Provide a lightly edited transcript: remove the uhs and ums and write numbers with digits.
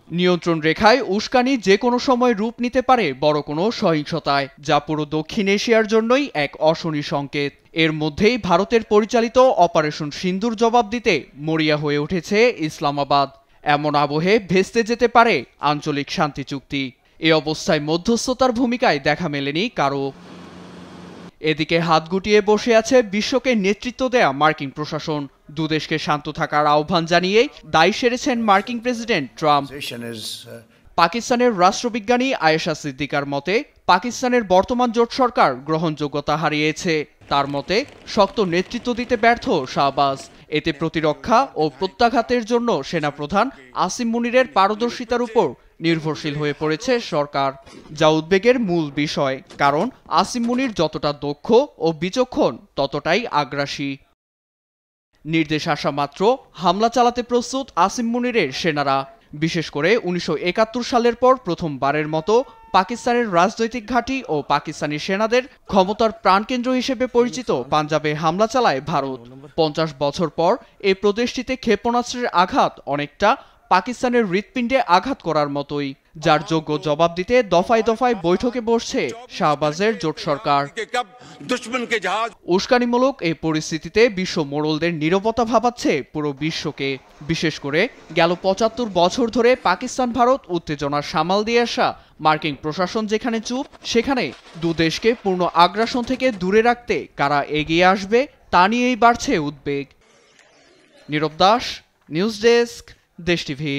নিয়ন্ত্রণ রেখায় উস্কানি যে কোনো সময় রূপ নিতে পারে বড় কোনো সহিংসতায়, যা পুরো দক্ষিণ এশিয়ার জন্যই এক অশনি সংকেত। এর মধ্যেই ভারতের পরিচালিত অপারেশন সিন্দুর জবাব দিতে মরিয়া হয়ে উঠেছে ইসলামাবাদ। এমন আবহে ভেস্তে যেতে পারে আঞ্চলিক শান্তি চুক্তি। এ অবস্থায় মধ্যস্থতার ভূমিকায় দেখা মেলেনি কারো। এদিকে হাত গুটিয়ে বসে আছে বিশ্বকে নেতৃত্ব দেয়া মার্কিন প্রশাসন। দুদেশকে শান্ত থাকার আহ্বান জানিয়েই দায় সেরেছেন মার্কিন প্রেসিডেন্ট ট্রাম্প। পাকিস্তানের রাষ্ট্রবিজ্ঞানী আয়েশা সিদ্দিকার মতে, পাকিস্তানের বর্তমান জোট সরকার গ্রহণযোগ্যতা হারিয়েছে। তার মতে, শক্ত নেতৃত্ব দিতে ব্যর্থ শাহবাজ। এতে প্রতিরক্ষা ও প্রত্যাঘাতের জন্য সেনাপ্রধান আসিম মুনিরের পারদর্শিতার উপর নির্ভরশীল হয়ে পড়েছে সরকার, যা উদ্বেগের মূল বিষয়। কারণ আসিম মুনির যতটা দক্ষ ও বিচক্ষণ, ততটাই আগ্রাসী। নির্দেশ আসা মাত্র হামলা চালাতে প্রস্তুত আসিম মুনিরের সেনারা। বিশেষ করে 1971 সালের পর প্রথমবারের মতো পাকিস্তানের রাজনৈতিক ঘাঁটি ও পাকিস্তানি সেনাদের ক্ষমতার প্রাণকেন্দ্র হিসেবে পরিচিত পাঞ্জাবে হামলা চালায় ভারত। 50 বছর পর এই প্রদেশটিতে ক্ষেপণাস্ত্রের আঘাত অনেকটা পাকিস্তানের হৃৎপিণ্ডে আঘাত করার মতোই, যার যোগ্য জবাব দিতে দফায় দফায় বৈঠকে বসছে শাহবাজের জোট সরকার। উস্কানিমূলক এই পরিস্থিতিতে বিশ্ব মোড়লদের নীরবতা ভাবাচ্ছে পুরো বিশ্বকে। বিশেষ করে গেল 75 বছর ধরে পাকিস্তান ভারত উত্তেজনার সামাল দিয়ে আসা মার্কিন প্রশাসন যেখানে চুপ, সেখানে দুদেশকে পূর্ণ আগ্রাসন থেকে দূরে রাখতে কারা এগিয়ে আসবে তা নিয়েই বাড়ছে উদ্বেগ। নীরব দাস, নিউজ ডেস্ক, দেশ টিভি।